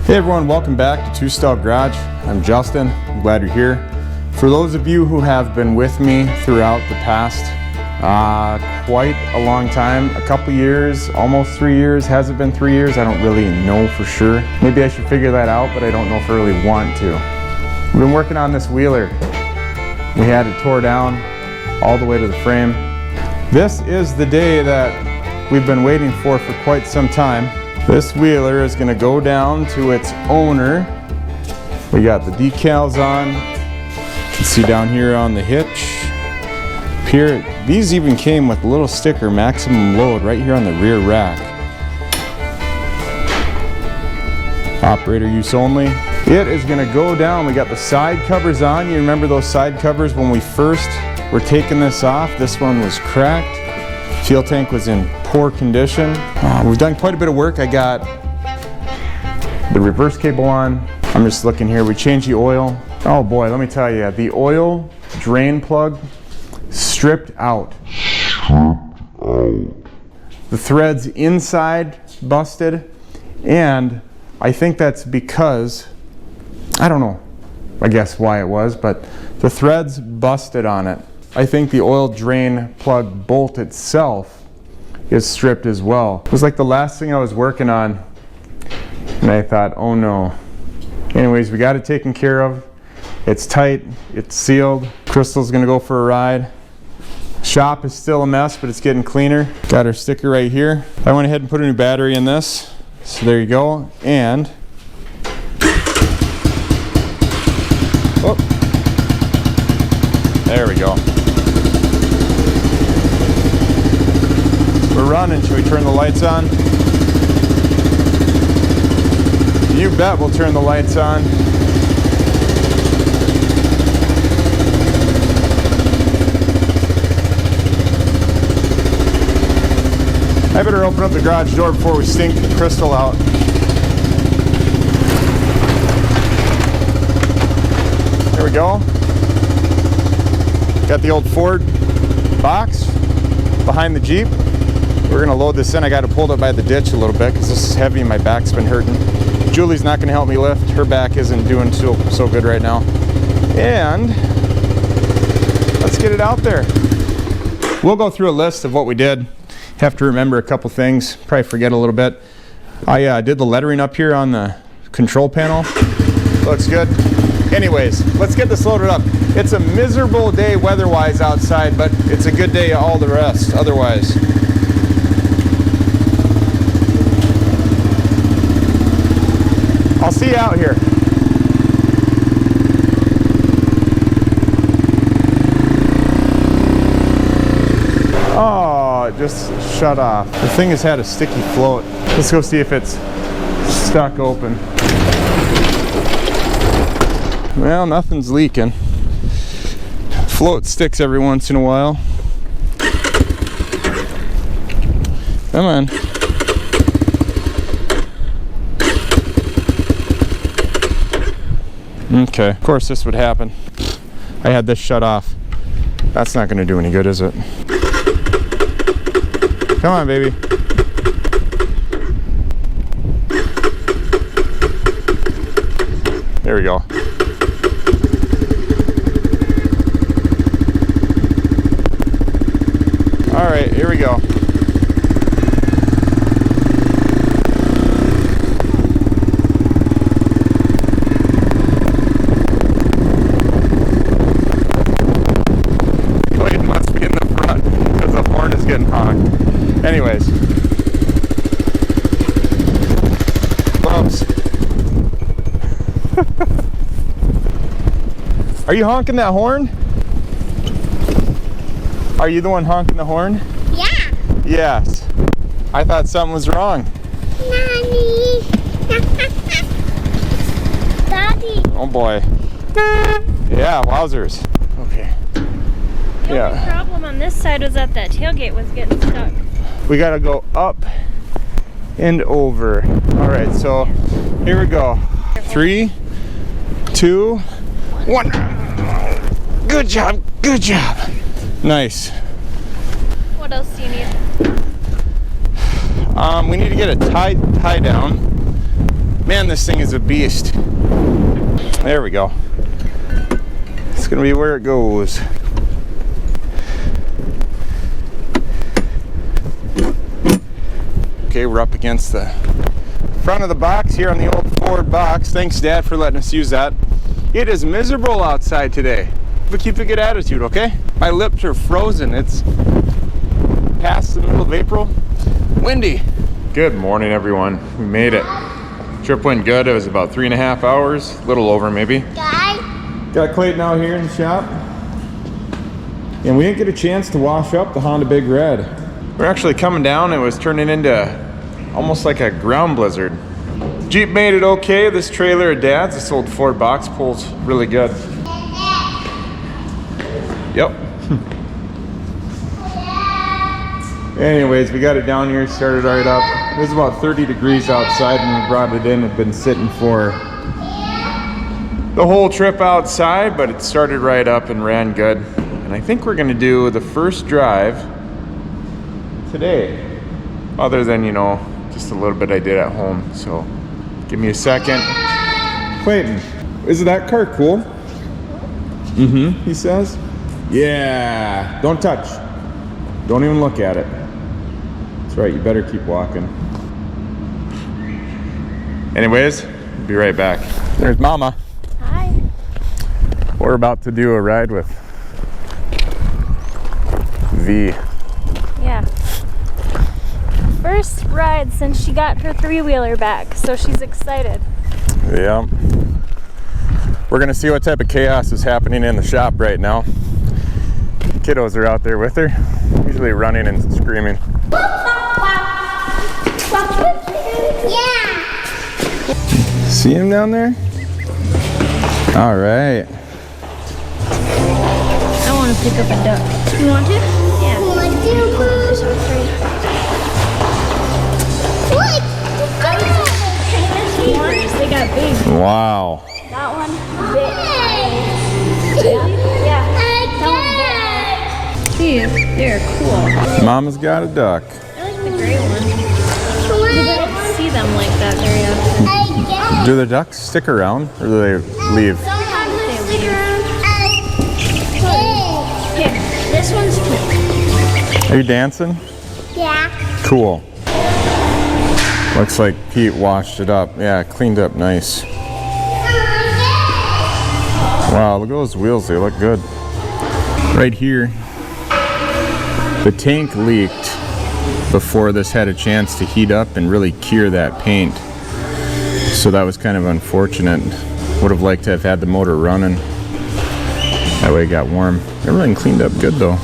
Hey everyone, welcome back to Two Stout Garage. I'm Justin, I'm glad you're here. For those of you who have been with me throughout the past quite a long time, a couple years, almost 3 years, has it been 3 years? I don't really know for sure. Maybe I should figure that out, but I don't know if I really want to. We've been working on this wheeler. We had it tore down all the way to the frame. This is the day that we've been waiting for quite some time. This wheeler is going to go down to its owner. We got the decals on. You can see down here on the hitch. Here, these even came with a little sticker, maximum load, right here on the rear rack. Operator use only. It is going to go down. We got the side covers on. You remember those side covers when we first were taking this off? This one was cracked. Fuel tank was in poor condition. We've done quite a bit of work. I got the reverse cable on. I'm just looking here. We changed the oil. Oh boy, let me tell you, the oil drain plug stripped out. The threads inside busted, and I think that's because, I don't know, I guess why it was, but the threads busted on it. I think the oil drain plug bolt itself is stripped as well. It was like the last thing I was working on, and I thought, oh no. Anyways, we got it taken care of. It's tight, it's sealed. Crystal's gonna go for a ride. Shop is still a mess, but it's getting cleaner. Got our sticker right here. I went ahead and put a new battery in this. So there you go, and oh, there we go. We're running. Should we turn the lights on? You bet we'll turn the lights on. I better open up the garage door before we stink the crystal out. There we go. Got the old Ford box behind the Jeep. We're gonna load this in. I got it pulled up by the ditch a little bit because this is heavy and my back's been hurting. Julie's not gonna help me lift. Her back isn't doing so good right now. And let's get it out there. We'll go through a list of what we did. Have to remember a couple things, probably forget a little bit. I did the lettering up here on the control panel. Looks good. Anyways, let's get this loaded up. It's a miserable day weather-wise outside, but it's a good day all the rest otherwise. I'll see you out here. Oh, it just shut off. The thing has had a sticky float. Let's go see if it's stuck open. Well, nothing's leaking. Float sticks every once in a while. Come on. Okay, of course this would happen. I had this shut off. That's not going to do any good, is it? Come on, baby. There we go. All right, here we go. It must be in the front because the horn is getting honked. Anyways. Bumps. Are you honking that horn? Are you the one honking the horn? Yeah. Yes. I thought something was wrong. Mommy. Daddy. Oh boy. Yeah, wowzers. Okay. The only problem on this side was that tailgate was getting stuck. We gotta go up and over. All right, so here we go. 3, 2, 1. Good job, good job. Nice. What else do you need? We need to get a tie down. Man, this thing is a beast. There we go. It's gonna be where it goes. Okay, we're up against the front of the box here on the old Ford box. Thanks, Dad, for letting us use that. It is miserable outside today, but keep a good attitude, okay? My lips are frozen. It's past the middle of April. Windy. Good morning, everyone. We made it. Trip went good. It was about 3.5 hours, a little over maybe. Got Clayton out here in the shop. And we didn't get a chance to wash up the Honda Big Red. We're actually coming down. It was turning into almost like a ground blizzard. Jeep made it okay. This trailer of Dad's, this old Ford box, pulls really good. Yep. Anyways, we got it down here, started right up. It was about 30 degrees outside when we brought it in. It had been sitting for the whole trip outside, but it started right up and ran good. And I think we're gonna do the first drive today, other than, you know, just a little bit I did at home. So give me a second. Clayton, isn't that car cool? He says. Yeah, don't touch. Don't even look at it. That's right, you better keep walking. Anyways, be right back. There's Mama. Hi. We're about to do a ride with V. Yeah. First ride since she got her three-wheeler back, so she's excited. Yeah. We're gonna see what type of chaos is happening in the shop right now. Kiddos are out there with her, usually running and screaming. Yeah. See him down there? All right. I want to pick up a duck. You want to? Yeah. They got big. Wow. That one big. Yeah. That one big. See, they're cool. Mama's got a duck. I like the gray one. You don't see them like that very often. Do the ducks stick around or do they leave? Sometimes they leave. Here, this one's pink. Are you dancing? Yeah. Cool. Looks like Pete washed it up. Yeah, cleaned up nice. Wow, look at those wheels. They look good. Right here, the tank leaked before this had a chance to heat up and really cure that paint. So that was kind of unfortunate. Would have liked to have had the motor running. That way it got warm. Everything cleaned up good though.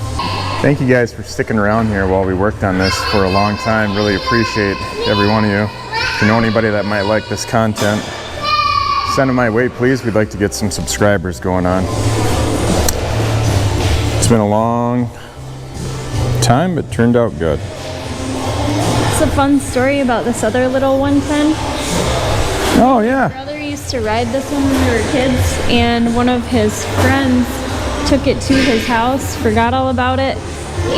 Thank you guys for sticking around here while we worked on this for a long time. Really appreciate every one of you. If you know anybody that might like this content, send them my way, please. We'd like to get some subscribers going on. It's been a long time, but turned out good. It's a fun story about this other little 110. Oh yeah. My brother used to ride this one when we were kids, and one of his friends took it to his house, forgot all about it,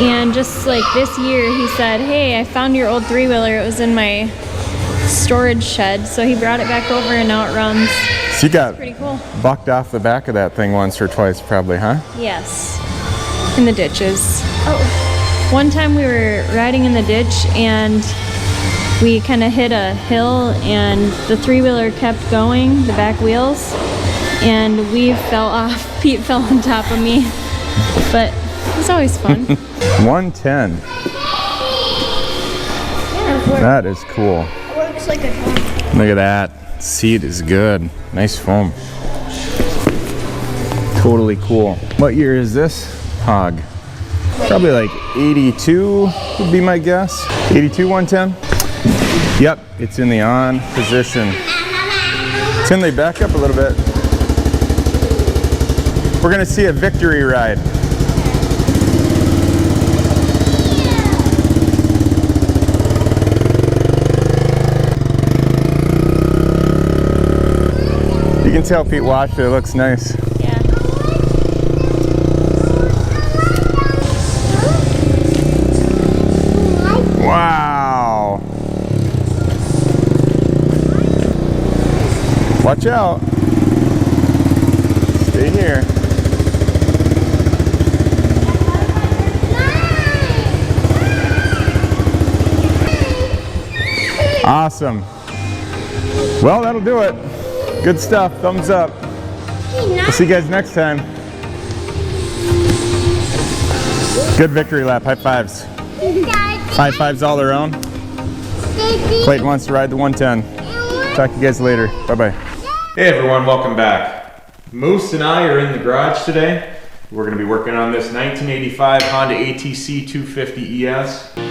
and just like this year he said, hey, I found your old three-wheeler. It was in my storage shed, so he brought it back over and now it runs. So you got Pretty cool. bucked off the back of that thing once or twice probably, huh? Yes, in the ditches. Oh, one time we were riding in the ditch and we kind of hit a hill and the three-wheeler kept going, the back wheels, and we fell off. Pete fell on top of me, but it's always fun. 110. That is cool. It works like a drum. Look at that. Seat is good. Nice foam. Totally cool. What year is this hog? Probably like 82 would be my guess. 82 110? Yep, it's in the on position. Tim, they back up a little bit. We're gonna see a victory ride. You can tell Pete washed it, it looks nice. Yeah. Wow. Watch out. Stay here. Awesome. Well, that'll do it. Good stuff. Thumbs up. We'll see you guys next time. Good victory lap. High fives. High fives all their own. Clayton wants to ride the 110. Talk to you guys later. Bye-bye. Hey everyone, welcome back. Moose and I are in the garage today. We're going to be working on this 1985 Honda ATC 250 ES.